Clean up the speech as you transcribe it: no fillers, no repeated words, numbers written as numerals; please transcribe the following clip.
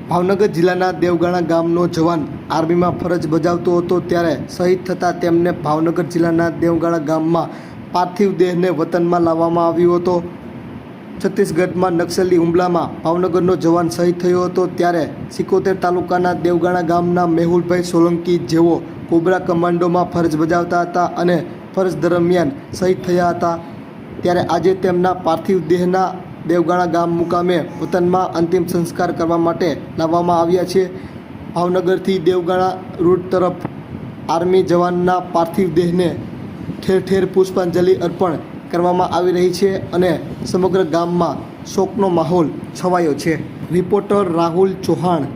ભાવનગર જિલ્લાના દેવગાણા ગામનો જવાન આર્મીમાં ફરજ બજાવતો હતો ત્યારે શહીદ થતાં તેમને ભાવનગર જિલ્લાના દેવગાણા ગામમાં પાર્થિવ દેહને વતનમાં લાવવામાં આવ્યો હતો। છત્તીસગઢમાં નક્સલી હુમલામાં ભાવનગરનો જવાન શહીદ થયો હતો ત્યારે સિકોતેર તાલુકાના દેવગાણા ગામના મેહુલભાઈ સોલંકી જેઓ કોબરા કમાન્ડોમાં ફરજ બજાવતા હતા અને ફરજ દરમિયાન શહીદ થયા હતા ત્યારે આજે તેમના પાર્થિવ દેહના દેવગાણા ગામ મુકામે વતનમાં અંતિમ સંસ્કાર કરવા માટે લાવવામાં આવ્યા છે। ભાવનગરથી દેવગાણા રૂટ તરફ આર્મી જવાનના પાર્થિવ દેહને ઠેર ઠેર પુષ્પાંજલિ અર્પણ કરવામાં આવી રહી છે અને સમગ્ર ગામમાં શોકનો માહોલ છવાયો છે। રિપોર્ટર રાહુલ ચૌહાણ।